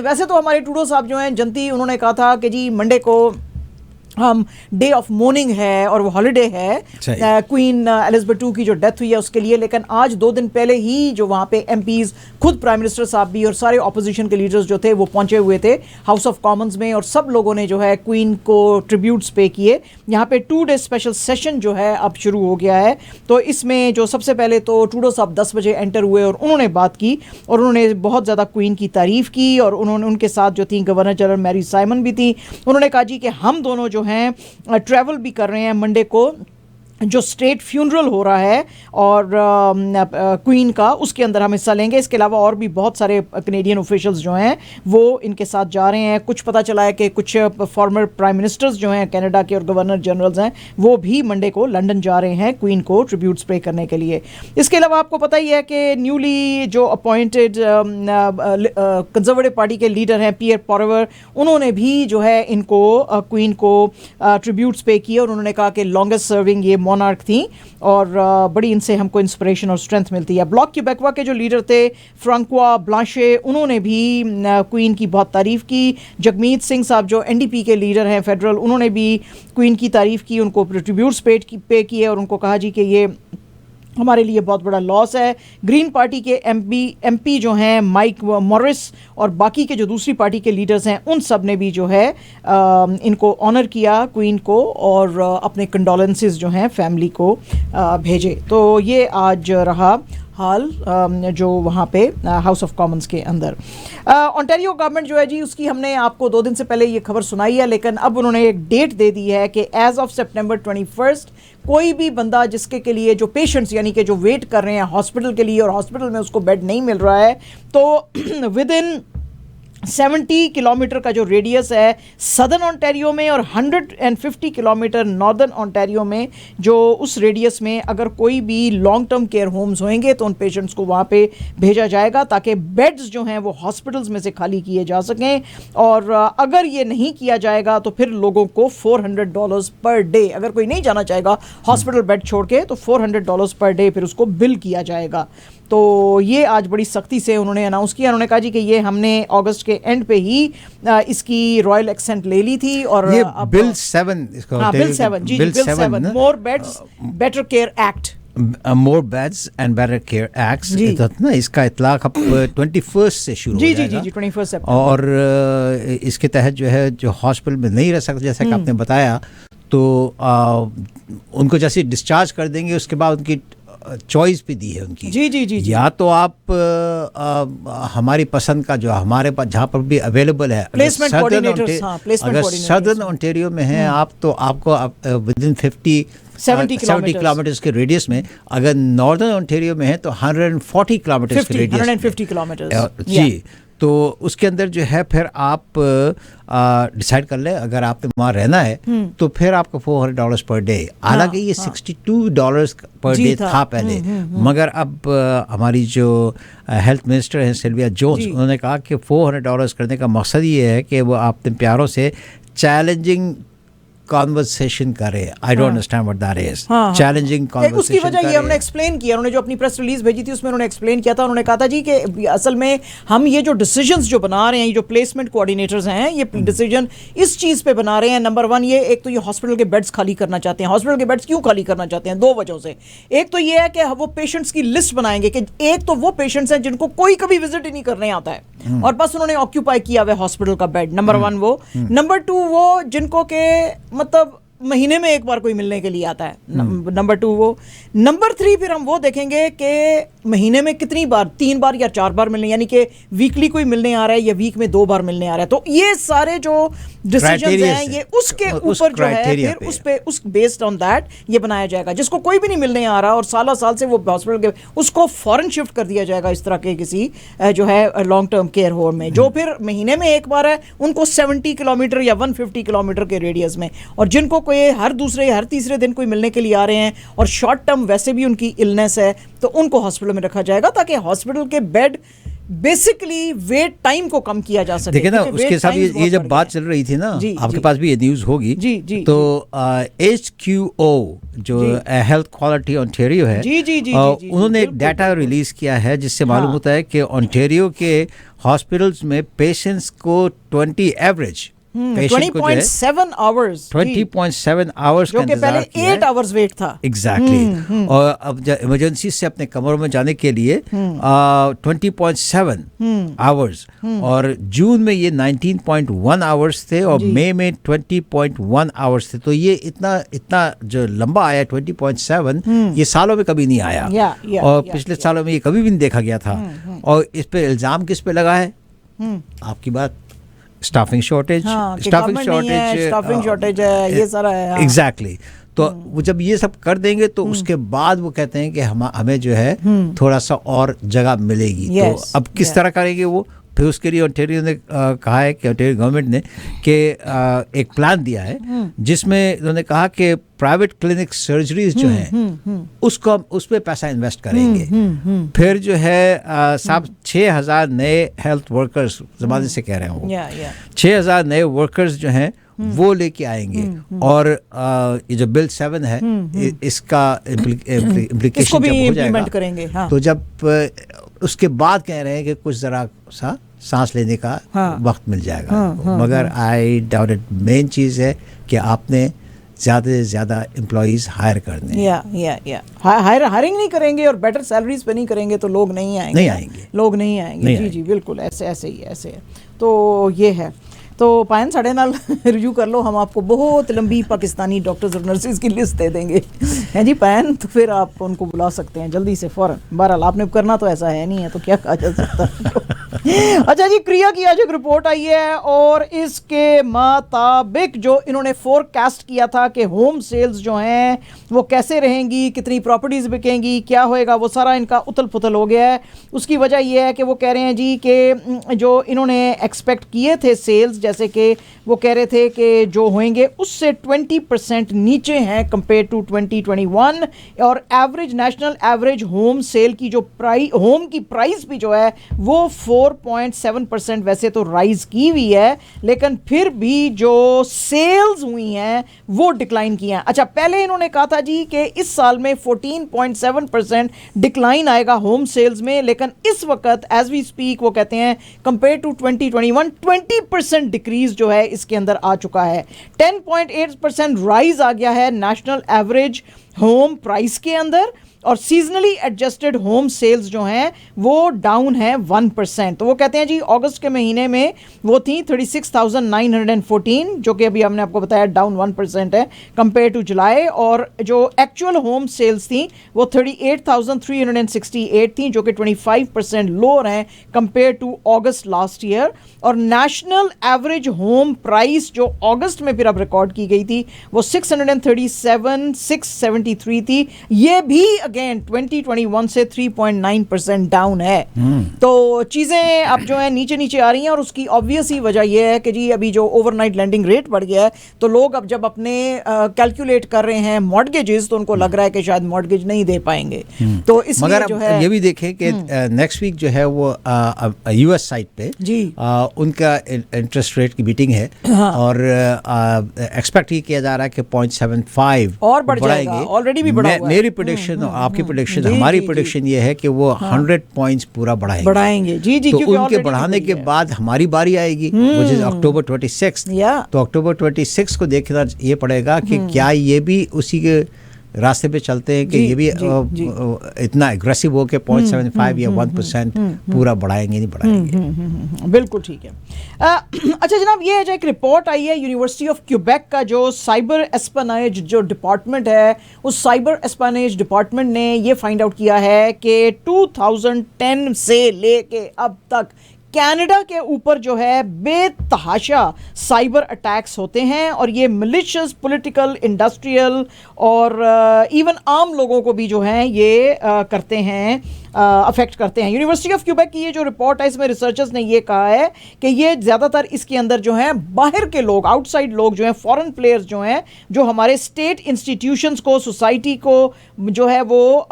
वैसे तो हमारे ट्रूडो साहब जो हैं जनती, उन्होंने कहा था कि जी मंडे को हम डे ऑफ मॉर्निंग है और वो हॉलिडे है क्वीन एलिजाबेथ II की जो डेथ हुई है उसके लिए, लेकिन आज 2 दिन पहले ही जो वहाँ पे MPs, खुद प्राइम मिनिस्टर साहब भी और सारे ऑपोजिशन के लीडर्स जो थे वो पहुंचे हुए थे हाउस ऑफ कॉमन्स में, और सब लोगों ने जो है क्वीन को ट्रिब्यूट्स पे किए। यहाँ पे 2 डे स्पेशल सेशन जो है अब शुरू हो गया है। तो इसमें जो सबसे पहले तो ट्रूडो साहब 10 बजे एंटर हुए और उन्होंने बात की और उन्होंने बहुत ज़्यादा क्वीन की तारीफ़ की, और उन्होंने उनके साथ जो थी गवर्नर जनरल मैरी साइमन भी थी। उन्होंने कहा जी कि हम दोनों जो हैं ट्रैवल भी कर रहे हैं मंडे को, जो स्टेट फ्यूनरल हो रहा है और क्वीन का, उसके अंदर हम हिस्सा लेंगे। इसके अलावा और भी बहुत सारे कनेडियन ऑफिशियल्स जो हैं वो इनके साथ जा रहे हैं। कुछ पता चला है कि कुछ फॉर्मर प्राइम मिनिस्टर्स जो हैं कनाडा के और गवर्नर जनरल्स हैं वो भी मंडे को लंदन जा रहे हैं क्वीन को ट्रिब्यूट्स पे करने के लिए। इसके अलावा आपको पता ही है कि न्यूली जो अपॉइंटेड कंजर्वेटिव पार्टी के लीडर हैं पियर पॉरवर, उन्होंने भी जो है इनको क्वीन को ट्रिब्यूट्स पे किए और उन्होंने कहा कि लॉन्गेस्ट सर्विंग ये मोनार्क थी और बड़ी इनसे हमको इंस्पिरेशन और स्ट्रेंथ मिलती है। ब्लॉक क्यूबेकवा के जो लीडर थे फ्रांकोआ ब्लांशे, उन्होंने भी क्वीन की बहुत तारीफ़ की। जगमीत सिंह साहब जो NDP के लीडर हैं फेडरल, उन्होंने भी क्वीन की तारीफ़ की, उनको ट्रिब्यूट्स पे किए और उनको कहा जी कि ये हमारे लिए बहुत बड़ा लॉस है। ग्रीन पार्टी के MP जो हैं माइक मॉरिस और बाकी के जो दूसरी पार्टी के लीडर्स हैं उन सब ने भी जो है इनको ऑनर किया क्वीन को और अपने कंडोलेंसेस जो हैं फैमिली को भेजे। तो ये आज रहा हाल जो वहाँ पे हाउस ऑफ कॉमन्स के अंदर। ओंटारियो गवर्नमेंट जो है जी उसकी हमने आपको 2 दिन से पहले ये खबर सुनाई है, लेकिन अब उन्होंने एक डेट दे दी है कि एज ऑफ September 21 कोई भी बंदा जिसके के लिए जो पेशेंट्स यानी कि जो वेट कर रहे हैं हॉस्पिटल के लिए और हॉस्पिटल में उसको बेड नहीं मिल रहा है, तो विद इन 70 किलोमीटर का जो रेडियस है सदर्न ओंटारियो में और 150 किलोमीटर नॉर्दर्न ओंटारियो में, जो उस रेडियस में अगर कोई भी लॉन्ग टर्म केयर होम्स होंगे तो उन पेशेंट्स को वहाँ पे भेजा जाएगा ताकि बेड्स जो हैं वो हॉस्पिटल्स में से खाली किए जा सकें। और अगर ये नहीं किया जाएगा तो फिर लोगों को $400 पर डे, अगर कोई नहीं जाना चाहेगा हॉस्पिटल बेड छोड़ के, तो $400 पर डे फिर उसको बिल किया जाएगा। तो ये आज बड़ी सख्ती से उन्होंने अनाउंस किया। उन्होंने कहा जी कि ये हमने अगस्त के एंड पे ही इसकी रॉयल एक्सेंट ले ली थी और ये बिल 7 इसको, हाँ बिल 7 जी bill 7 more beds better care act, more beds and better care act ना, इसका इतलाक अब 21 से शुरू हो जाएगा। जी 21 से। और इसके तहत जो है जो हॉस्पिटल में नहीं रह सकते जैसा कि आपने बताया, तो उनको जैसे डिस्चार्ज कर देंगे उसके बाद उनकी चॉइस भी दी है उनकी। जी या तो आप हमारी पसंद का जो हमारे पास जहाँ पर भी अवेलेबल है, अगर सदर्न ओंटारियो में है आप, तो आपको विद इन 70 किलोमीटर्स के रेडियस में, अगर नॉर्दर्न ओंटारियो में है तो 140 किलोमीटर्स के रेडियस 150 किलोमीटर्स जी। तो उसके अंदर जो है फिर आप डिसाइड कर ले, अगर आपने वहाँ रहना है तो फिर आपको $400 पर डे। हालांकि ये $62 पर डे था पहले, मगर अब हमारी जो हेल्थ मिनिस्टर हैं सिल्विया जोन्स, उन्होंने कहा कि $400 करने का मकसद ये है कि वो अपने प्यारों से चैलेंजिंग कॉन्वर्सेशन करे। I don't understand what that is, challenging conversation. उसकी वजह ये उन्होंने एक्सप्लेन किया, उन्होंने जो अपनी प्रेस रिलीज भेजी थी उसमें उन्होंने एक्सप्लेन किया था। उन्होंने कहा था जी कि असल में हम ये जो डिसीजंस जो बना रहे हैं, ये जो प्लेसमेंट कोऑर्डिनेटर्स हैं, ये डिसीजन इस चीज़ पे बना रहे हैं। नंबर 1 ये, एक तो ये हॉस्पिटल के बेड्स खाली करना चाहते हैं। हॉस्पिटल के बेड्स क्यों खाली करना चाहते हैं? 2 वजहों से। एक तो ये है कि वो पेशेंट्स की लिस्ट बनाएंगे कि एक तो वो पेशेंट्स हैं जिनको कोई कभी विजिट ही नहीं करने आता है और बस उन्होंने ऑक्यूपाई किया हुआ हॉस्पिटल का बेड। नंबर 1 वो। नंबर 2 वो जिनको के मतलब महीने में एक बार कोई मिलने के लिए आता है। नंबर 2 वो। नंबर 3 फिर हम वो देखेंगे कि महीने में कितनी बार, 3 बार या 4 बार मिलने, यानी कि वीकली कोई मिलने आ रहा है या वीक में 2 बार मिलने आ रहा है। तो ये सारे जो डिसीजंस हैं ये उसके ऊपर जो है फिर उस पे उस बेस्ड ऑन दैट ये बनाया जाएगा। जिसको कोई भी नहीं मिलने आ रहा और साल से वो हॉस्पिटल के, उसको फॉरेन शिफ्ट कर दिया जाएगा इस तरह के किसी जो है लॉन्ग टर्म केयर होम में। जो फिर महीने में एक बार है उनको 70 किलोमीटर या 150 किलोमीटर के रेडियस में, और जिनको कोई हर दूसरे हर तीसरे दिन कोई मिलने के लिए आ रहे हैं और शॉर्ट टर्म वैसे भी उनकी इलनेस है तो उनको हॉस्पिटल में रखा जाएगा ताकि हॉस्पिटल के बेड बेसिकली वेट टाइम को कम किया जा सके। देखिए ना, उसके साथ ये जब बात चल रही थी ना, आपके पास भी ये न्यूज़ होगी, तो HQO जो हेल्थ क्वालिटी ऑन्टेरियो है, उन्होंने एक डाटा रिलीज किया है जिससे मालूम होता है कि ऑन्टेरियो के हॉस्पिटल्स में पेशेंट्स को 20.7 आवर्स जो कि पहले 8 आवर्स वेट था। एग्जैक्टली। और अब इमरजेंसी से अपने कमरों में जाने के लिए 20.7 आवर्स, और जून में ये 19.1 आवर्स थे और मई में 20.1 आवर्स थे। तो ये इतना जो लंबा आया 20.7, ये सालों में कभी नहीं आया, और पिछले सालों में ये कभी भी नहीं देखा गया था। और इस पे इल्जाम किस पे लगा है? आपकी बात, स्टाफिंग शॉर्टेज है, ये सारा है। एग्जैक्टली। तो वो जब ये सब कर देंगे तो उसके बाद वो कहते हैं कि हमें जो है थोड़ा सा और जगह मिलेगी। तो अब किस तरह करेंगे वो? फिर उसके लिए ओंटारियो ने कहा है कि ओंटारियो गवर्नमेंट ने कि एक प्लान दिया है जिसमें उन्होंने कहा कि प्राइवेट क्लिनिक सर्जरीज जो हैं उसको उस पर पैसा इन्वेस्ट करेंगे। फिर जो है साहब 6,000 नए हेल्थ वर्कर्स, ज़माने से कह रहे हैं, 6,000 नए वर्कर्स जो हैं वो लेके आएंगे। और ये जो बिल 7 है इसका इम्प्लीकेशन जब हो जाएगा करेंगे, तो जब उसके बाद कह रहे हैं कि कुछ ज़रा सा सांस लेने का वक्त मिल जाएगा। मगर आई डाउट इट। मेन चीज़ है कि आपने ज़्यादा से ज़्यादा एम्प्लॉइज हायर करने, हायरिंग नहीं करेंगे और बेटर सैलरीज पे नहीं करेंगे तो लोग नहीं आएंगे। लोग नहीं आएंगे। जी बिल्कुल, ऐसे ही है। तो ये है। तो पायन साढ़े नाल रिव्यू कर लो, हम आपको बहुत लंबी पाकिस्तानी डॉक्टर्स और नर्सेज की लिस्ट दे देंगे, हैं जी पायन? तो फिर आप उनको बुला सकते हैं जल्दी से, फ़ौरन। बहरहाल आपने करना तो ऐसा है नहीं है, तो क्या कहा जा सकता है। अच्छा जी, क्रिया की आज एक रिपोर्ट आई है और इसके मुताबिक जो इन्होंने फोरकास्ट किया था कि होम सेल्स जो हैं वो कैसे रहेंगी, कितनी प्रॉपर्टीज़ बिकेंगी, क्या होएगा, वो सारा इनका उथल पुथल हो गया है। उसकी वजह यह है कि वो कह रहे हैं जी कि जो इन्होंने एक्सपेक्ट किए थे सेल्स, जैसे कि वो कह रहे थे कि जो होंगे उससे 20% नीचे हैं कंपेयर टू 2021। और average, national average home sale की जो होम की प्राइस भी जो है वो 4.7% वैसे तो राइज की हुई है, लेकिन फिर भी जो सेल्स हुई हैं वो डिक्लाइन की हैं। अच्छा, पहले इन्होंने कहा था जी कि इस साल में 14.7% डिक्लाइन आएगा होम सेल्स में, लेकिन इस वक्त एज वी स्पीक वो कहते हैं कंपेयर टू 2021 20% डिक्रीज जो है इसके अंदर आ चुका है। 10.8% राइज आ गया है नेशनल एवरेज होम प्राइस के अंदर, और सीजनली एडजस्टेड होम सेल्स जो हैं वो डाउन है 1%। तो वो कहते हैं जी अगस्त के महीने में वो थी 36,914, जो कि अभी हमने आपको बताया डाउन 1% है कंपेयर टू जुलाई, और जो एक्चुअल होम सेल्स थी वो 38,368 थी, जो कि 25% लोअर हैं compare to August last year. और नेशनल एवरेज होम प्राइस जो अगस्त में फिर अब रिकॉर्ड की गई थी वो 637,673 थी, ये भी अगेन 2021 से 3.9% डाउन है। तो चीज़ें अब जो है नीचे नीचे आ रही हैं, और उसकी ऑब्वियस ही वजह यह है कि जी अभी जो ओवरनाइट लैंडिंग रेट बढ़ गया है, तो लोग अब जब अपने कैलकुलेट कर रहे हैं मॉर्गेजेस, तो उनको लग रहा है कि शायद मॉर्गेज नहीं दे पाएंगे। तो इसलिए मगर जो है ये भी देखें कि नेक्स्ट वीक जो है वो यूएस साइड पे जी उनका इंटरेस्ट रेट की मीटिंग है, और एक्सपेक्ट ये किया जा रहा है कि 0.75 और बढ़ जाएगा, ऑलरेडी भी बढ़ा हुआ है। मेरी प्रेडिक्शन, आपकी प्रेडिक्शन, हमारी प्रेडिक्शन ये है कि वो 100 पॉइंट्स पूरा बढ़ाएंगे। जी तो उनके बढ़ाने के बाद हमारी बारी आएगी, which is October 26। तो October 26 को देखना ये पड़ेगा कि क्या ये भी उसी के रास्ते पे चलते हैं कि ये भी इतना एग्रेसिव हो के 0.75 या 1% पूरा बढ़ाएंगे, नहीं बढ़ाएंगे। बिल्कुल ठीक है। अच्छा जनाब, ये जो एक रिपोर्ट आई है यूनिवर्सिटी ऑफ क्यूबेक का जो साइबर एस्पेनाज जो डिपार्टमेंट है, उस साइबर एस्पेनाज डिपार्टमेंट ने ये फाइंड आउट किया है कि 2010 से लेके अब तक कनाडा के ऊपर जो है बेतहाशा साइबर अटैक्स होते हैं और ये मिलिशियस, पॉलिटिकल, इंडस्ट्रियल और इवन आम लोगों को भी जो है ये करते हैं, अफेक्ट करते हैं। यूनिवर्सिटी ऑफ क्यूबेक की ये जो रिपोर्ट है इसमें रिसर्चर्स ने ये कहा है कि ये ज़्यादातर इसके अंदर जो है बाहर के लोग, आउटसाइड लोग जो हैं, फॉरेन प्लेयर्स जो हैं, जो हमारे स्टेट इंस्टीट्यूशंस को, सोसाइटी को जो है वो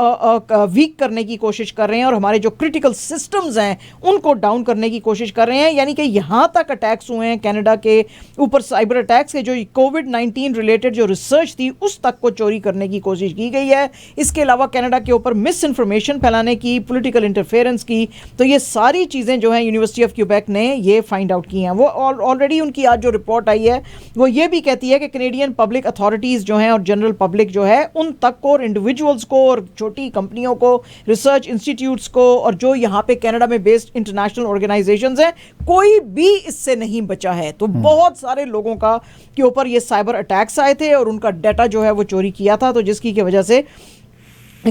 वीक करने की कोशिश कर रहे हैं और हमारे जो क्रिटिकल सिस्टम्स हैं उनको डाउन करने की कोशिश कर रहे हैं। यानी कि यहाँ तक अटैक्स हुए हैं कनाडा के ऊपर, साइबर अटैक्स के, जो कोविड-19 रिलेटेड जो रिसर्च थी उस तक को चोरी करने की कोशिश की गई है। इसके अलावा कनाडा के ऊपर मिस इन्फॉर्मेशन फैलाने की, पॉलिटिकल इंटरफेरेंस की, तो ये सारी चीज़ें जो हैं यूनिवर्सिटी ऑफ क्यूबेक ने ये फाइंड आउट की हैं। वो ऑलरेडी उनकी आज जो रिपोर्ट आई है वो ये भी कहती है कि कैनेडियन पब्लिक अथॉरिटीज़ जो हैं और जनरल पब्लिक जो है उन तक को, और इंडिविजुअल्स को और छोटी कंपनियों को, रिसर्च इंस्टीट्यूट्स को और जो यहाँ पे कनाडा में बेस्ड इंटरनेशनल ऑर्गेनाइजेशंस हैं, कोई भी इससे नहीं बचा है। तो बहुत सारे लोगों का के ऊपर ये साइबर अटैक्स आए थे और उनका डाटा जो है वो चोरी किया था, तो जिसकी की वजह से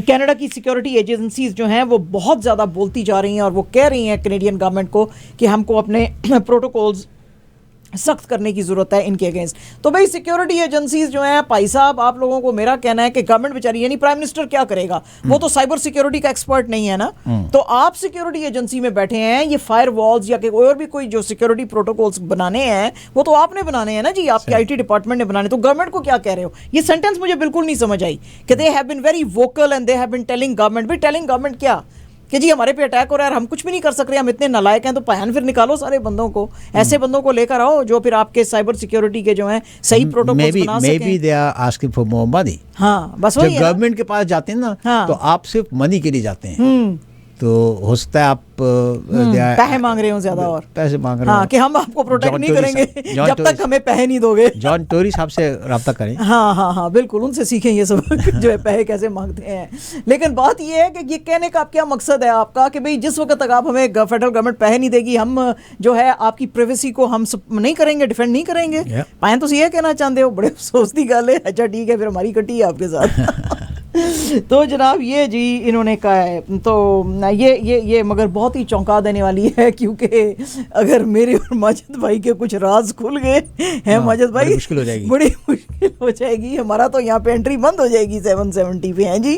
कनाडा की सिक्योरिटी एजेंसीज जो हैं वो बहुत ज़्यादा बोलती जा रही हैं और वो कह रही हैं कैनेडियन गवर्नमेंट को कि हमको अपने प्रोटोकॉल्स सख्त करने की ज़रूरत है इनके अगेंस्ट। तो भाई सिक्योरिटी एजेंसीज जो हैं, भाई साहब आप लोगों को मेरा कहना है कि गवर्नमेंट बेचारी, यानी प्राइम मिनिस्टर क्या करेगा, वो तो साइबर सिक्योरिटी का एक्सपर्ट नहीं है ना। तो आप सिक्योरिटी एजेंसी में बैठे हैं, ये फायर वॉल्स या और भी कोई जो सिक्योरिटी प्रोटोकॉल्स बनाने हैं वो तो आपने बनाने हैं ना जी, आपके IT डिपार्टमेंट ने बनाने। तो गवर्नमेंट को क्या कह रहे हो? ये सेंटेंस मुझे बिल्कुल नहीं समझ आई कि they have been very vocal and they have been telling government. भाई टेलिंग गवर्नमेंट क्या कि जी हमारे पे अटैक हो रहा है और हम कुछ भी नहीं कर सक रहे, हम इतने नालायक हैं, तो पहन फिर निकालो सारे बंदों को, ऐसे बंदों को लेकर आओ जो फिर आपके साइबर सिक्योरिटी के जो हैं सही प्रोटोकॉल्स बना सकें। Maybe they are asking for more money। हाँ, बस वही है। जब गवर्नमेंट के पास जाते हैं ना, तो आप सिर्फ मनी के लिए जाते हैं, तो हो सकता है आप पैसे मांग रहे हो ज्यादा, और पैसे मांग रहे हो, हाँ, कि हम आपको प्रोटेक्ट नहीं करेंगे जब तक हमें पैसे नहीं दोगे। जॉन टोरी साहब से रब्ता करें। हाँ, बिल्कुल, उनसे सीखें ये सब जो है पैसे कैसे मांगते हैं। लेकिन बात ये है कि ये कहने का क्या मकसद है आपका कि भाई जिस वक्त तक आप हमें फेडरल गवर्नमेंट पैसे नहीं देगी, हम जो है आपकी प्राइवेसी को हम नहीं करेंगे, डिफेंड नहीं करेंगे। पाए तो ये कहना चाहते हो, बड़े अफसोस की गल है। अच्छा ठीक है, फिर हमारी कटी है आपके साथ। तो जनाब ये जी इन्होंने कहा है, तो ये मगर बहुत ही चौंका देने वाली है, क्योंकि अगर मेरे और माजिद भाई के कुछ राज खुल गए हैं, माजिद भाई, बड़ी मुश्किल हो जाएगी। हमारा तो यहाँ पे एंट्री बंद हो जाएगी 770 पे हैं जी।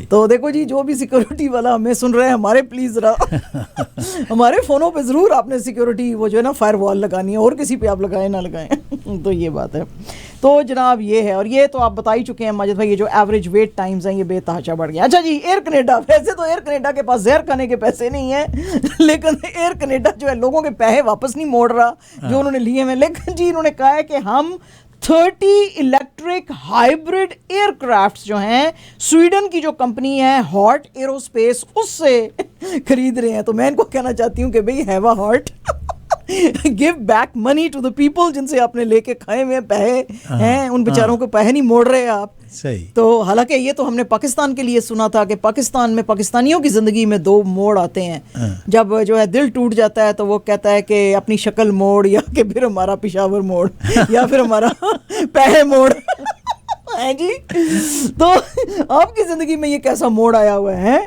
तो देखो जी, जो भी सिक्योरिटी वाला हमें सुन रहे हैं, हमारे प्लीज हमारे फोनों पे जरूर आपने सिक्योरिटी वो जो है ना फायर वॉल लगानी है, और किसी पे आप लगाएं ना लगाएं। तो ये बात है। तो जनाब ये है, और ये तो आप बता ही चुके हैं माजिद भाई, ये जो एवरेज वेट टाइम्स हैं ये बेतहाशा बढ़ गया। अच्छा जी, एयर कनाडा, वैसे तो एयर कनाडा के पास जहर खाने के पैसे नहीं है, लेकिन एयर कनाडा जो है लोगों के पैसे वापस नहीं मोड़ रहा जो उन्होंने लिए हैं। लेकिन जी इन्होंने कहा है कि हम 30 इलेक्ट्रिक हाइब्रिड एयरक्राफ्ट जो हैं स्वीडन की जो कंपनी है हॉट एरोस्पेस उससे खरीद रहे हैं। तो मैं इनको कहना चाहती हूँ कि भाई have a heart, give back money to the people जिनसे आपने लेके खाए हुए पैसे हैं, उन बेचारों को पैसे नहीं मोड़ रहे आप। सही। तो हालांकि ये तो हमने पाकिस्तान के लिए सुना था कि पाकिस्तान में पाकिस्तानियों की ज़िंदगी में दो मोड़ आते हैं, जब जो है दिल टूट जाता है तो वो कहता है कि अपनी शक्ल मोड़, या कि फिर हमारा पिशावर मोड़, या फिर हमारा पैसे मोड़ है जी। तो आपकी ज़िंदगी में ये कैसा मोड़ आया हुआ है?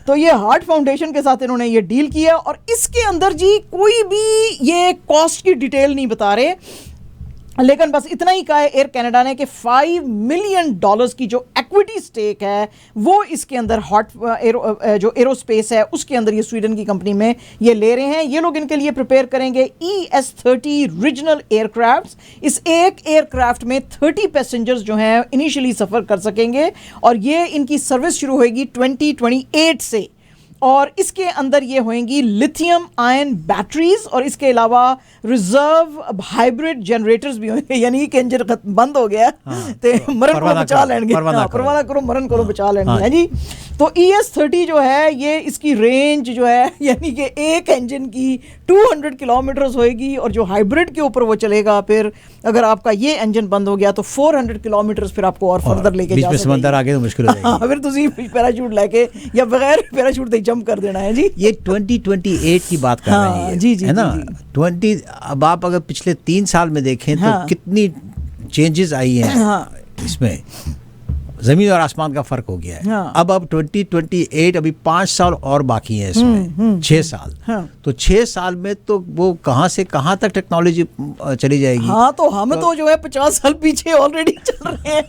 तो ये हार्ट फाउंडेशन के साथ इन्होंने ये डील किया, और इसके अंदर जी कोई भी ये कॉस्ट की डिटेल नहीं बता रहे, लेकिन बस इतना ही कहा है एयर कनाडा ने कि $5 मिलियन की जो इक्विटी स्टेक है वो इसके अंदर हॉट जो एरोस्पेस है उसके अंदर ये स्वीडन की कंपनी में ये ले रहे हैं। ये लोग इनके लिए प्रिपेयर करेंगे ES-30 रीजनल एयरक्राफ्ट। इस एक एयरक्राफ्ट में 30 पैसेंजर्स जो हैं इनिशियली सफ़र कर सकेंगे, और ये इनकी सर्विस शुरू होगी 2028 से, और इसके अंदर ये होंगी लिथियम आयन बैटरीज, और इसके अलावा रिजर्व हाइब्रिड जनरेटर्स भी होंगे, यानी कि इंजन बंद हो गया तो मरण को बचा लेंगे, परवाना करो मरण को बचा लेंगे है जी। तो ES-30 जो है ये इसकी रेंज जो है यानी कि एक इंजन की 200 किलोमीटर्स होएगी, और जो हाइब्रिड के ऊपर वो चलेगा, फिर अगर आपका ये इंजन बंद हो गया तो 400 किलोमीटर्स फिर आपको और फर्दर लेके जा सकते समंदर आगे तो मुश्किल हो जाएगी। फिर तुसी पैराशूट लेके या बगैर पैराशूट से जंप कर देना है जी। ये 2028 की बात कर रहे हैं जी जी, है ना। 20 अब आप अगर पिछले 3 साल में देखें तो कितनी चेंजेस आई हैं इसमें। जमीन और आसमान का फर्क हो गया है। हाँ। अब 2028, अभी 5 साल और बाकी है इसमें, 6 साल। हाँ। तो 6 साल में तो वो कहाँ से कहाँ तक टेक्नोलॉजी चली जाएगी। हाँ, तो हम तो जो है 50 साल पीछे ऑलरेडी चल रहे हैं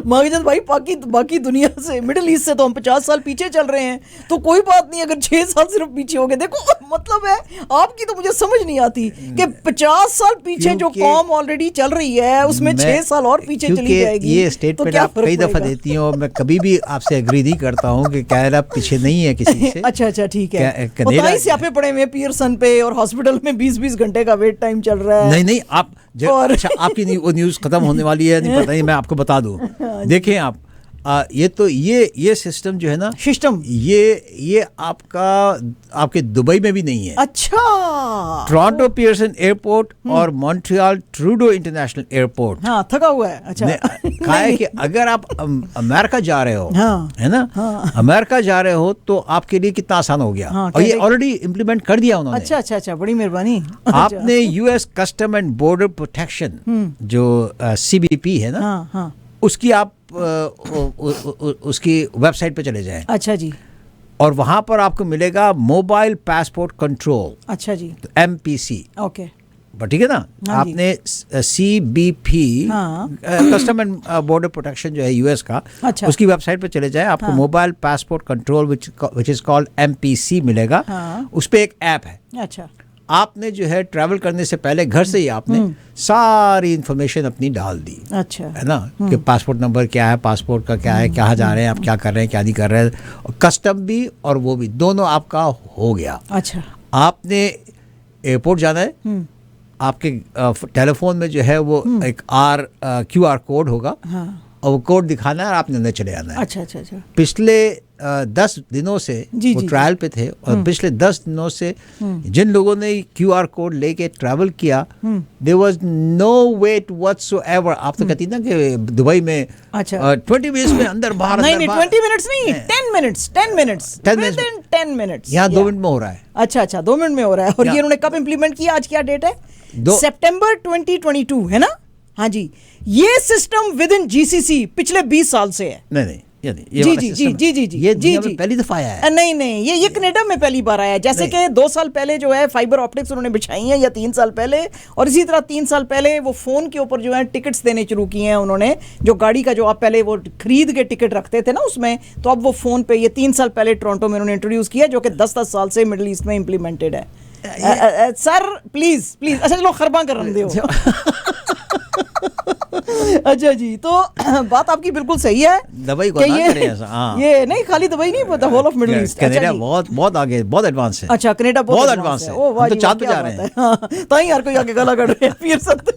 माजिद भाई, बाकी दुनिया से, मिडिल ईस्ट से तो हम 50 साल पीछे चल रहे हैं। तो कोई बात नहीं अगर 6 साल सिर्फ पीछे हो गए। देखो मतलब है आपकी, तो मुझे समझ नहीं आती कि 50 साल पीछे जो कॉम ऑलरेडी चल रही है उसमें 6 साल और पीछे चली जाएगी। ये स्टेटमेंट आप कई दफा देती हो, मैं कभी भी आपसे एग्री नहीं करता हूँ कि कनाडा पीछे नहीं है किसी से। अच्छा ठीक है, कनाडा स्यापे पड़े हुए पियर्सन पे और हॉस्पिटल में 20-20 घंटे का वेट टाइम चल रहा है। नहीं आप अच्छा, आपकी वो न्यूज़ खत्म होने वाली है, नहीं पता नहीं, मैं आपको बता दूं। देखें आप, ये सिस्टम जो है ना, सिस्टम ये आपके दुबई में भी नहीं है। अच्छा, टोरंटो पियर्सन एयरपोर्ट और मॉन्ट्रियल ट्रूडो इंटरनेशनल एयरपोर्ट, हाँ, थका हुआ है। अच्छा, कहा है कि अगर आप अमेरिका जा रहे हो, हाँ, है ना, हाँ, अमेरिका जा रहे हो तो आपके लिए कितना आसान हो गया। हाँ, और ये ऑलरेडी इम्प्लीमेंट कर दिया उन्होंने। अच्छा, बड़ी मेहरबानी। आपने US custom and border protection जो CBP है ना, हाँ, उसकी आप उसकी वेबसाइट पे चले जाएं। अच्छा जी, और वहां पर आपको मिलेगा मोबाइल पासपोर्ट कंट्रोल। अच्छा जी, तो MPC। ओके, ठीक है ना। हाँ, आपने CBP, हाँ, कस्टम एंड बॉर्डर प्रोटेक्शन जो है यूएस का, अच्छा, उसकी वेबसाइट पे चले जाएं, आपको mobile passport control which is called MPC मिलेगा। हाँ, उस पे एक ऐप है। अच्छा, आपने जो है ट्रैवल करने से पहले घर से ही आपने सारी इंफॉर्मेशन अपनी डाल दी। अच्छा, है ना, कि पासपोर्ट नंबर क्या है, पासपोर्ट का क्या है, कहाँ जा रहे हैं आप, क्या कर रहे हैं, क्या नहीं कर रहे हैं, कस्टम भी और वो भी, दोनों आपका हो गया। अच्छा, आपने एयरपोर्ट जाना है, आपके टेलीफोन में जो है वो एक QR कोड होगा, हाँ, और वो कोड दिखाना है और आपने अंदर चले आना है। अच्छा। पिछले 10 दिनों से वो ट्रायल पे थे, और पिछले 10 दिनों से जिन लोगों ने QR कोड लेके ट्रैवल किया, there was no wait whatsoever. आप तो कहती ना कि दुबई में 20 मिनट्स में अंदर बाहर, नहीं 20 मिनट्स नहीं, 10 मिनट्स यहाँ 2 मिनट में हो रहा है। अच्छा 2 मिनट में हो रहा है। और ये उन्होंने कब इम्प्लीमेंट किया, आज क्या डेट है? सितंबर 2022 है ना। हाँ जी, ये सिस्टम विद इन GCC पिछले 20 साल से है। नहीं जी, ये दुनिया में पहली दफा आया है। नहीं, ये कनाडा में पहली बार आया है। जैसे कि 2 साल पहले जो है फाइबर ऑप्टिक्स उन्होंने बिछाई हैं, या 3 साल पहले, और इसी तरह 3 साल पहले वो फोन के ऊपर जो है टिकट्स देने शुरू किए हैं उन्होंने। जो गाड़ी का जो आप पहले वो खरीद के टिकट रखते थे ना उसमें, तो अब वो फोन पे, ये 3 साल पहले टोरंटो में उन्होंने इंट्रोड्यूस किया, जो कि 10 साल से मिडिल ईस्ट में इम्प्लीमेंटेड है। सर प्लीज अच्छा चलो खरबा कर रहे हो अच्छा जी, तो बात आपकी बिल्कुल सही है। दुबई को ना करें ऐसा। हाँ, ये नहीं खाली दुबई नहीं, पता whole of Middle East. Canada बहुत आगे, बहुत एडवांस है। अच्छा, कनाडा बहुत एडवांस है। ओ वाह, तो चांद पे जा रहे हैं। हाँ, ताई यार कोई आके गला काट रहे हैं फिर सब।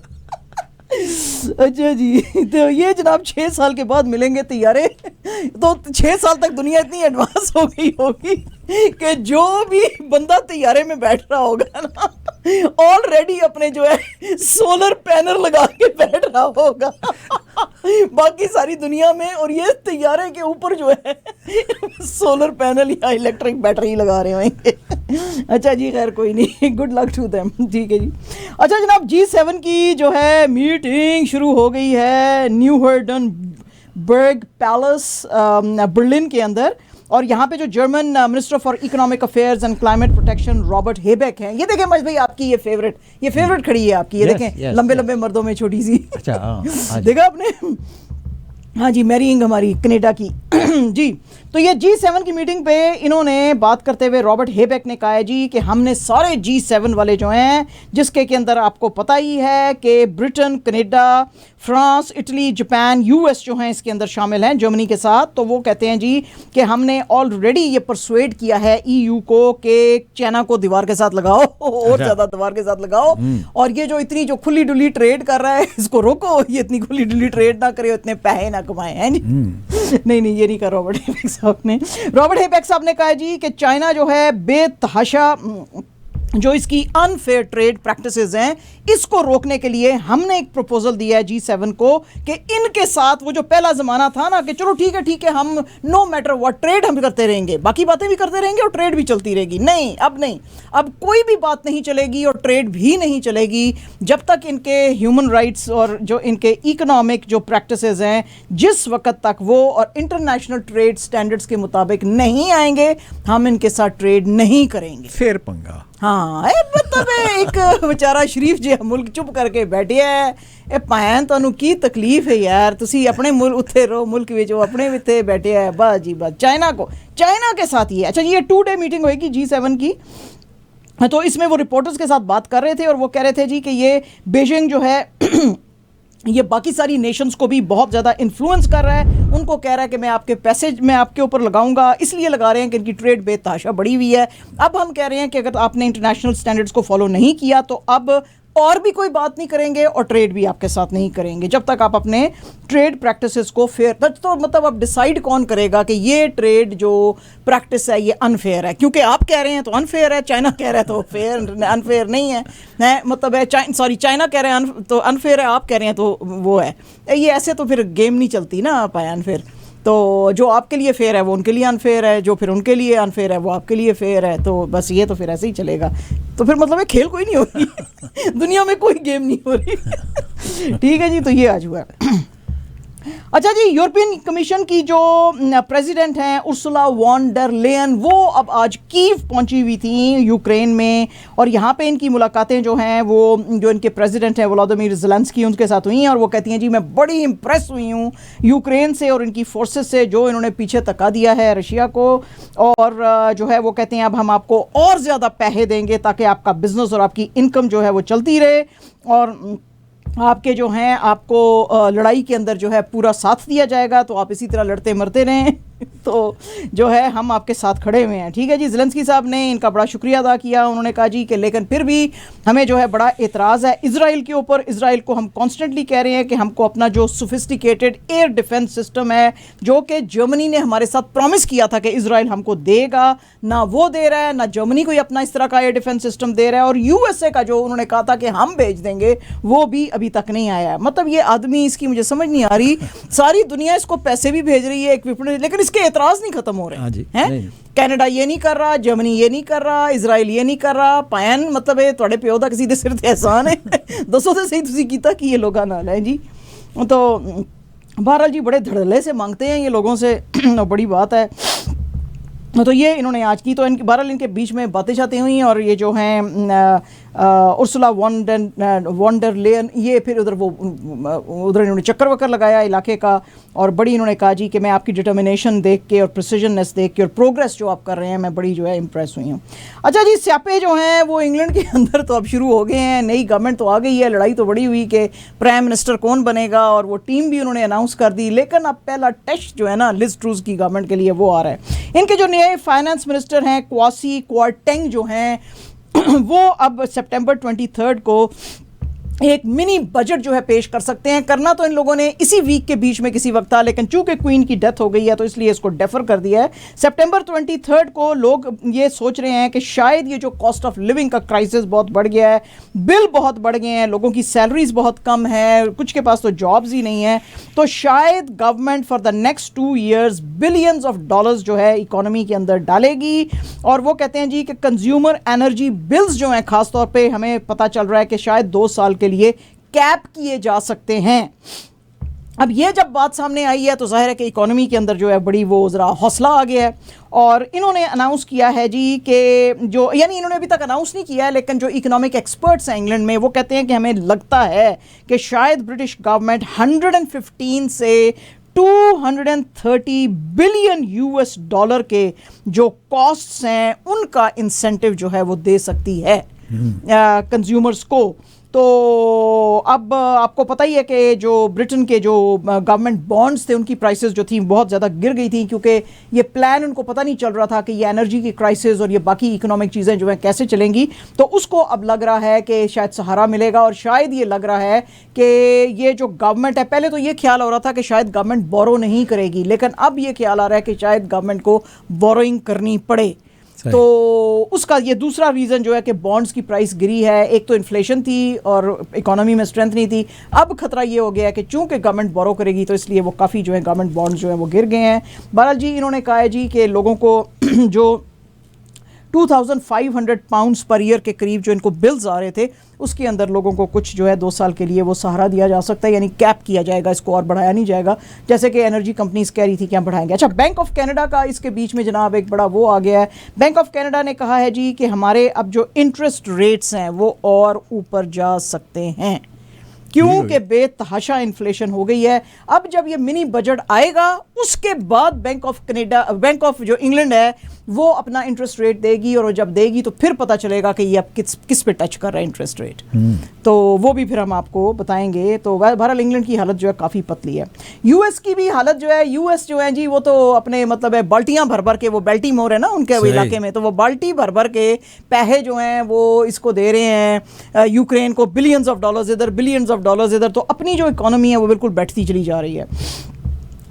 अच्छा जी, तो ये जनाब 6 साल के बाद मिलेंगे तैयारे। तो 6 साल तक दुनिया इतनी एडवांस हो गई होगी कि जो भी बंदा तैयारे में बैठ रहा होगा ना, ऑलरेडी अपने जो है सोलर पैनल लगा के बैठ रहा होगा बाकी सारी दुनिया में, और ये तैयारे के ऊपर जो है सोलर पैनल या इलेक्ट्रिक बैटरी लगा रहे होंगे। अच्छा जी, खैर कोई नहीं, गुड लक टू देम। ठीक है जी। अच्छा जनाब, G7 की जो है मीटिंग शुरू हो गई है न्यू हिंडनबर्ग पैलेस बर्लिन के अंदर, और यहाँ पे जो German minister for economic affairs and climate protection Robert Habeck हैं। ये देखें मज भाई, आपकी ये फेवरेट खड़ी है आपकी, ये देखें लंबे मर्दों में छोटी सी। अच्छा, देखा आपने। हाँ जी, मैरिंग हमारी कनाडा की जी। तो ये G7 की मीटिंग पे इन्होंने बात करते हुए रॉबर्ट हेबेक ने कहा है जी कि हमने सारे G7 वाले जो हैं, जिसके के अंदर आपको पता ही है कि Britain, Canada, France, Italy, Japan, US जो हैं इसके अंदर शामिल हैं जर्मनी के साथ। तो वो कहते हैं जी कि हमने ऑलरेडी ये परसुएड किया है EU को कि चाइना को दीवार के साथ लगाओ और ज़्यादा दीवार के साथ लगाओ, और ये जो इतनी जो खुली डुली ट्रेड कर रहा है इसको रोको, ये इतनी खुली डुली ट्रेड ना करे, इतने पैसे ना कमाए हैं जी। नहीं ये नहीं कर रॉबर्ट हेबेक साहब ने। रॉबर्ट हेबेक साहब ने कहा जी कि चाइना जो है बेतहाशा जो इसकी अनफेयर ट्रेड प्रैक्टिसेस हैं, इसको रोकने के लिए हमने एक प्रपोजल दिया है G7 को कि इनके साथ वो जो पहला ज़माना था ना कि चलो ठीक है हम नो मैटर व्हाट ट्रेड हम करते रहेंगे, बाकी बातें भी करते रहेंगे और ट्रेड भी चलती रहेगी। नहीं, अब कोई भी बात नहीं चलेगी और ट्रेड भी नहीं चलेगी जब तक इनके ह्यूमन राइट्स और जो इनके इकोनॉमिक जो प्रैक्टिसेस हैं जिस वक्त तक वो और इंटरनेशनल ट्रेड स्टैंडर्ड्स के मुताबिक नहीं आएंगे, हम इनके साथ ट्रेड नहीं करेंगे। फिर पंगा। हाँ, मतलब एक बेचारा शरीफ जिहा मुल्क चुप करके बैठे है। ए भैन तुहानू की तकलीफ है यार, तुसी अपने मुल्क उत्थे रहो, मुल्क विच अपने इत्थे बैठे है। बस जी बस, चाइना के साथ ही है। अच्छा, ये 2 डे मीटिंग होगी G7 की, तो इसमें वो रिपोर्टर्स के साथ बात कर रहे थे और वो कह रहे थे जी कि ये बीजिंग जो है ये बाकी सारी नेशंस को भी बहुत ज़्यादा इन्फ्लुएंस कर रहा है। उनको कह रहा है कि मैं आपके पैसे मैं आपके ऊपर लगाऊंगा, इसलिए लगा रहे हैं कि इनकी ट्रेड बेतहाशा बढ़ी हुई है। अब हम कह रहे हैं कि अगर आपने इंटरनेशनल स्टैंडर्ड्स को फॉलो नहीं किया तो अब और भी कोई बात नहीं करेंगे और ट्रेड भी आपके साथ नहीं करेंगे जब तक आप अपने ट्रेड प्रैक्टिसेस को फेयर। तो मतलब अब डिसाइड कौन करेगा कि ये ट्रेड जो प्रैक्टिस है ये अनफेयर है? क्योंकि आप कह रहे हैं तो अनफेयर है, चाइना कह रहा है तो फेयर अनफेयर नहीं है, मतलब है चाइना कह रहे हैं तो अनफेयर है, आप कह रहे हैं तो वो है। ये ऐसे तो फिर गेम नहीं चलती ना पाया अनफेयर। तो जो आपके लिए फेयर है वो उनके लिए अनफेयर है, जो फिर उनके लिए अनफेयर है वो आपके लिए फेयर है। तो बस ये तो फिर ऐसे ही चलेगा। तो फिर मतलब खेल कोई नहीं हो रही दुनिया में कोई गेम नहीं हो रही। ठीक है जी, तो ये आज हुआ। अच्छा जी, यूरोपियन कमीशन की जो प्रेसिडेंट हैं उर्सुला वॉन डर लेयन, वो अब आज कीव पहुंची हुई थी यूक्रेन में, और यहाँ पे इनकी मुलाकातें जो हैं वो जो इनके प्रेसिडेंट हैं वोलोदिमीर ज़ेलेंस्की उनके साथ हुई हैं। और वो कहती हैं जी मैं बड़ी इम्प्रेस हुई हूँ यूक्रेन से और इनकी फोर्सेस से, जो इन्होंने पीछे तका दिया है रशिया को। और जो है वो कहते हैं अब हम आपको और ज़्यादा पैसे देंगे ताकि आपका बिजनेस और आपकी इनकम जो है वो चलती रहे, और आपके जो हैं आपको लड़ाई के अंदर जो है पूरा साथ दिया जाएगा, तो आप इसी तरह लड़ते मरते रहें तो जो है हम आपके साथ खड़े हुए हैं। ठीक है जी, ज़ेलेंस्की साहब ने इनका बड़ा शुक्रिया अदा किया। उन्होंने कहा जी कि लेकिन फिर भी हमें जो है बड़ा एतराज़ है इजराइल के ऊपर। इजराइल को हम कॉन्स्टेंटली कह रहे हैं कि हमको अपना जो सोफिस्टिकेटेड एयर डिफेंस सिस्टम है जो कि जर्मनी ने हमारे साथ प्रॉमिस किया था कि इजराइल हमको देगा, ना वो दे रहा है, ना जर्मनी कोई अपना इस तरह का एयर डिफेंस सिस्टम दे रहा है। और USA का जो उन्होंने कहा था कि हम भेज देंगे वो भी अभी तक नहीं आया है। मतलब ये आदमी, इसकी मुझे समझ नहीं आ रही, सारी दुनिया इसको पैसे भी भेज रही है, इक्विपमेंट, लेकिन इसके एतराज़ नहीं खत्म हो रहे हैं। कनाडा ये नहीं कर रहा, जर्मनी ये नहीं कर रहा, इजराइल ये नहीं कर रहा। पायन मतलब है थोड़े प्यो दा किसी दे सिर ते एहसान है दसो तो सही तुसी कीता कि ये लोग नाल है जी। तो बहरहाल जी बड़े धड़ल्ले से मांगते हैं ये लोगों से बड़ी बात है। तो ये इन्होंने आज की, तो बहरहाल इनके बीच में बातें शातें हुई, और ये जो हैं उर्सुला वॉन डर लेयन ये फिर उधर इन्होंने चक्कर वक्कर लगाया इलाके का, और बड़ी इन्होंने कहा जी कि मैं आपकी डिटर्मिनेशन देख के और प्रिसिजननेस देख के और प्रोग्रेस जो आप कर रहे हैं मैं बड़ी जो है इम्प्रेस हुई हूँ। अच्छा जी, स्यापे जो हैं वो इंग्लैंड के अंदर तो अब शुरू हो गए हैं, नई गवर्नमेंट तो आ गई है, लड़ाई तो बड़ी हुई कि प्राइम मिनिस्टर कौन बनेगा, और वो टीम भी उन्होंने अनाउंस कर दी। लेकिन अब पहला टेस्ट जो है ना लिज ट्रूस की गवर्नमेंट के लिए वो आ रहा है। इनके जो नए फाइनेंस मिनिस्टर हैं क्वासी क्वारटेंग जो हैं वो अब सितंबर 23 को एक मिनी बजट जो है पेश कर सकते हैं। करना तो इन लोगों ने इसी वीक के बीच में किसी वक्त था, लेकिन चूंकि क्वीन की डेथ हो गई है तो इसलिए इसको डेफर कर दिया है। सितंबर 23 को लोग ये सोच रहे हैं कि शायद ये जो कॉस्ट ऑफ लिविंग का क्राइसिस बहुत बढ़ गया है, बिल बहुत बढ़ गए हैं, लोगों की सैलरीज बहुत कम है, कुछ के पास तो जॉब्स ही नहीं है, तो शायद government for the next 2 years billions of dollars जो है इकोनॉमी के अंदर डालेगी। और वो कहते हैं जी कि कंज्यूमर एनर्जी बिल्स जो हैं खासतौर पे हमें पता चल रहा है कि शायद 2 साल के लिए कैप किए जा सकते हैं। अब ये जब बात सामने आई है तो जाहिर है कि इकोनॉमी के अंदर जो है बड़ी वो ज़रा हौसला आ गया है, और इन्होंने अनाउंस किया है जी कि जो यानी इन्होंने अभी तक अनाउंस नहीं किया है, लेकिन जो इकोनॉमिक एक्सपर्ट्स हैं इंग्लैंड में वो कहते हैं कि हमें लगता है कि शायद ब्रिटिश गवर्नमेंट 115 से 230 बिलियन US डॉलर के जो कॉस्ट्स हैं उनका इंसेंटिव जो है वो दे सकती है कंज्यूमर्स को। तो अब आपको पता ही है कि जो ब्रिटेन के जो गवर्नमेंट बॉन्ड्स थे उनकी प्राइसेस जो थी बहुत ज़्यादा गिर गई थी, क्योंकि ये प्लान उनको पता नहीं चल रहा था कि ये एनर्जी की क्राइसिस और ये बाकी इकोनॉमिक चीज़ें जो हैं कैसे चलेंगी। तो उसको अब लग रहा है कि शायद सहारा मिलेगा, और शायद ये लग रहा है कि ये जो गवर्नमेंट है, पहले तो ये ख्याल हो रहा था कि शायद गवर्नमेंट बोरो नहीं करेगी, लेकिन अब ये ख्याल आ रहा है कि शायद गवर्नमेंट को बोरोइंग करनी पड़े। तो उसका ये दूसरा रीज़न जो है कि बॉन्ड्स की प्राइस गिरी है। एक तो इन्फ्लेशन थी और इकोनॉमी में स्ट्रेंथ नहीं थी। अब खतरा ये हो गया है कि चूंकि गवर्नमेंट बोरो करेगी तो इसलिए वो काफ़ी जो है गवर्नमेंट बॉन्ड्स जो है वो गिर गए हैं। बहरहाल जी इन्होंने कहा है जी कि लोगों को जो 2500 पाउंड्स पर ईयर के करीब जो इनको बिल्स आ रहे थे उसके अंदर लोगों को कुछ जो है 2 साल के लिए वो सहारा दिया जा सकता है, यानी कैप किया जाएगा, इसको और बढ़ाया नहीं जाएगा जैसे कि एनर्जी कंपनीज कह रही थी कि हम बढ़ाएंगे। अच्छा, बैंक ऑफ कनाडा का इसके बीच में जनाब एक बड़ा वो आ गया है। बैंक ऑफ कनाडा ने कहा है जी कि हमारे अब जो इंटरेस्ट रेट्स हैं वो और ऊपर जा सकते हैं क्योंकि बेतहाशा इन्फ्लेशन हो गई है। अब जब ये मिनी बजट आएगा उसके बाद बैंक ऑफ जो इंग्लैंड है वो अपना इंटरेस्ट रेट देगी और जब देगी तो फिर पता चलेगा कि ये अब किस पे टच कर रहा है इंटरेस्ट रेट। तो वो भी फिर हम आपको बताएंगे। तो बहरहाल इंग्लैंड की हालत जो है काफ़ी पतली है। यूएस की भी हालत जो है, यूएस जो है जी वो तो अपने मतलब है बाल्टियां भर भर के, वो बेल्टीमोर है ना उनके इलाके में, तो वो बाल्टी भर भर के पैसे जो हैं वो इसको दे रहे हैं यूक्रेन को, बिलियंस ऑफ डॉलर्स इधर बिलियंस ऑफ डॉलर्स इधर। तो अपनी जो इकोनॉमी है वो बिल्कुल बैठती चली जा रही है।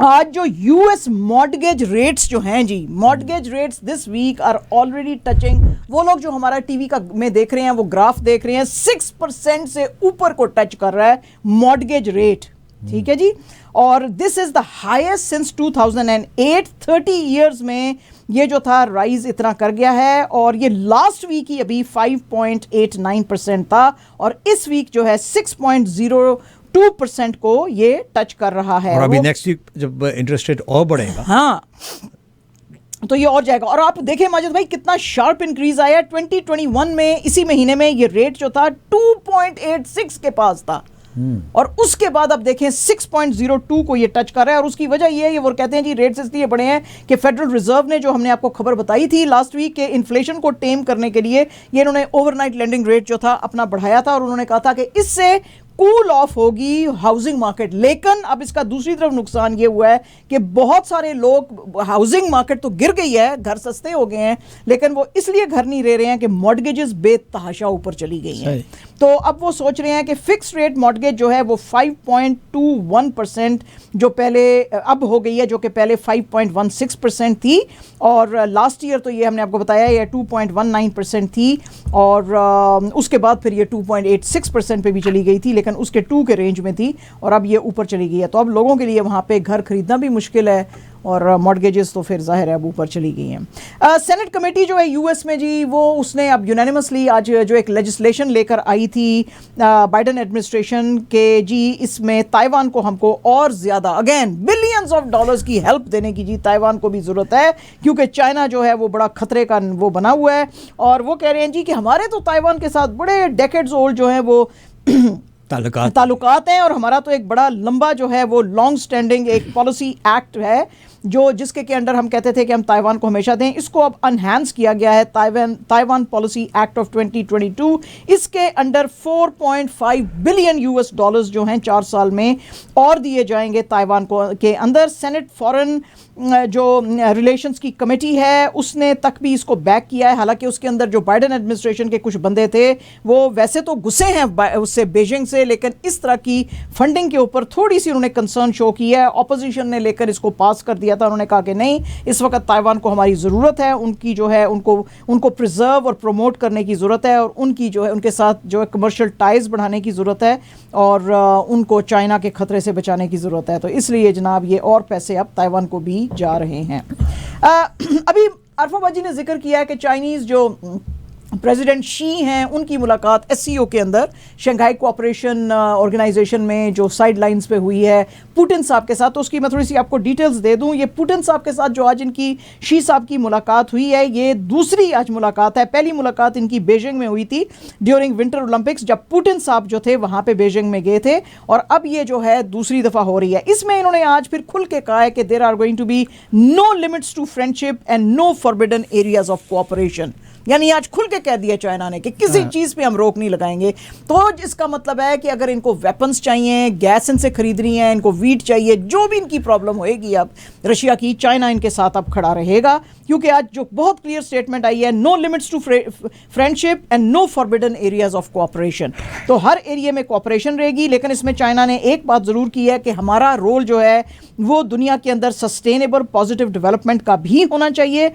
आज जो यूएस मॉर्टगेज रेट्स जो हैं जी, mortgage rates this week are already touching, वो लोग जो हमारा टीवी का में देख रहे हैं वो ग्राफ देख रहे हैं, 6% से ऊपर को टच कर रहा है मॉर्टगेज रेट। ठीक है जी, और this is the highest since 2008। 30 years में ये जो था राइज इतना कर गया है और ये लास्ट वीक ही अभी 5.89% था और इस वीक जो है 6.02% को ये टच कर रहा है। और अभी नेक्स्ट वीक जब इंटरेस्ट रेट और बढ़ेगा, हाँ, तो ये और जाएगा। और आप देखें माजिद भाई कितना शार्प इंक्रीज आया 2021 में, इसी महीने में ये रेट जो था 2.86 के पास था और उसके बाद अब देखें 6.02 को ये टच कर रहा है। और उसकी वजह ये है, वो कहते हैं जी रेट्स इसलिए बढ़े हैं कि फेडरल रिजर्व ने, जो हमने आपको खबर बताई थी लास्ट वीक के, इन्फ्लेशन को टेम करने के लिए ये इन्होंने ओवरनाइट लेंडिंग रेट जो था अपना बढ़ाया था और उन्होंने कहा था कि इससे कूल ऑफ होगी हाउसिंग मार्केट। लेकिन अब इसका दूसरी तरफ नुकसान ये हुआ है कि बहुत सारे लोग, हाउसिंग मार्केट तो गिर गई है, घर सस्ते हो गए हैं, लेकिन वो इसलिए घर नहीं ले रहे हैं कि मॉर्टगेजेस बेतहाशा ऊपर चली गई हैं। तो अब वो सोच रहे हैं कि फिक्स रेट मॉर्टगेज जो है वो 5.21% जो पहले अब हो गई है, जो कि पहले 5.16% थी और लास्ट ईयर तो ये हमने आपको बताया ये 2.19% थी और उसके बाद फिर ये 2.86% पे भी चली गई थी, लेकिन उसके 2 के रेंज में थी और अब ये ऊपर चली गई है। तो अब लोगों के लिए वहाँ पे घर खरीदना भी मुश्किल है और मॉर्टगेजेस तो फिर जाहिर है अब ऊपर चली गई हैं। सेनेट कमेटी जो है यूएस में जी, वो उसने अब यूनानिमसली आज जो एक लेजिस्लेशन लेकर आई थी बाइडेन एडमिनिस्ट्रेशन के जी, इसमें ताइवान को हमको और ज़्यादा अगेन बिलियंस ऑफ डॉलर्स की हेल्प देने की जी ताइवान को भी ज़रूरत है, क्योंकि चाइना जो है वो बड़ा खतरे का वो बना हुआ है। और वो कह रहे हैं जी कि हमारे तो ताइवान के साथ बड़े डेकेड्स ओल्ड जो हैं वो ताल्लुकात हैं और हमारा तो एक बड़ा लंबा जो है वो लॉन्ग स्टैंडिंग एक पॉलिसी एक्ट है जो जिसके के अंडर हम कहते थे कि हम ताइवान को हमेशा दें। इसको अब अनहैंस किया गया है, ताइवान पॉलिसी एक्ट ऑफ 2022। इसके अंडर 4.5 बिलियन यूएस डॉलर्स जो हैं 4 साल में और दिए जाएंगे ताइवान को के अंदर। सेनेट फॉरेन जो रिलेशंस की कमेटी है उसने तक भी इसको बैक किया है, हालांकि उसके अंदर जो बाइडेन एडमिनिस्ट्रेशन के कुछ बंदे थे वो वैसे तो गुस्से हैं उससे, बीजिंग से, लेकिन इस तरह की फंडिंग के ऊपर थोड़ी सी उन्होंने कंसर्न शो किया है। ऑपोजिशन ने लेकर इसको पास कर दिया था, उन्होंने कहा कि नहीं, इस वक्त ताइवान को हमारी ज़रूरत है, उनकी जो है उनको प्रिजर्व और प्रमोट करने की ज़रूरत है और उनकी जो है उनके साथ जो है कमर्शियल टाइज बढ़ाने की ज़रूरत है और उनको चाइना के खतरे से बचाने की ज़रूरत है। तो इसलिए जनाब ये और पैसे अब ताइवान को भी जा रहे हैं। अभी अरफाबाजी ने जिक्र किया है कि चाइनीज़ जो प्रेसिडेंट शी हैं उनकी मुलाकात एससीओ के अंदर शंघाई कोऑपरेशन ऑर्गेनाइजेशन में जो साइड लाइंस पे हुई है पुतिन साहब के साथ। तो उसकी मैं थोड़ी सी आपको डिटेल्स दे दूं। ये पुतिन साहब के साथ जो आज इनकी शी साहब की मुलाकात हुई है, ये दूसरी आज मुलाकात है। पहली मुलाकात इनकी बीजिंग में हुई थी ड्यूरिंग विंटर ओलंपिक्स, जब पुतिन साहब जो थे वहाँ पे बीजिंग में गए थे और अब ये जो है दूसरी दफ़ा हो रही है। इसमें इन्होंने आज फिर खुल के कहा है कि there are going to be no limits to friendship and no forbidden areas of cooperation. यानी आज खुल के कह दिया चाइना ने कि किसी चीज़ पे हम रोक नहीं लगाएंगे। तो इसका मतलब है कि अगर इनको वेपन्स चाहिए, गैस इनसे खरीदनी है, इनको वीट चाहिए, जो भी इनकी प्रॉब्लम होएगी अब रशिया की, चाइना इनके साथ अब खड़ा रहेगा, क्योंकि आज जो बहुत क्लियर स्टेटमेंट आई है, no limits to friendship and no forbidden areas of cooperation. तो हर एरिया में कोऑपरेशन रहेगी, लेकिन इसमें चाइना ने एक बात ज़रूर की है कि हमारा रोल जो है वो दुनिया के अंदर सस्टेनेबल पॉजिटिव डेवलपमेंट का भी होना चाहिए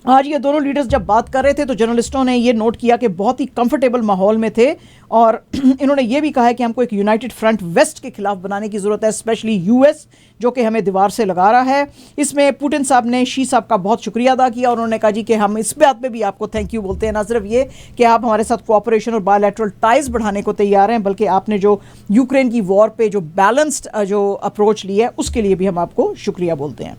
आज ये दोनों लीडर्स जब बात कर रहे थे तो जर्नलिस्टों ने ये नोट किया कि बहुत ही कंफर्टेबल माहौल में थे और इन्होंने ये भी कहा है कि हमको एक यूनाइटेड फ्रंट वेस्ट के खिलाफ बनाने की ज़रूरत है, स्पेशली यूएस जो कि हमें दीवार से लगा रहा है। इसमें पुतिन साहब ने शी साहब का बहुत शुक्रिया अदा किया और उन्होंने कहा जी कि हम इस बात पे भी आपको थैंक यू बोलते हैं, ना सिर्फ ये कि आप हमारे साथ कोऑपरेशन और बायलैटरल टाइज बढ़ाने को तैयार हैं, बल्कि आपने जो यूक्रेन की वॉर पे जो बैलेंस्ड जो अप्रोच ली है उसके लिए भी हम आपको शुक्रिया बोलते हैं।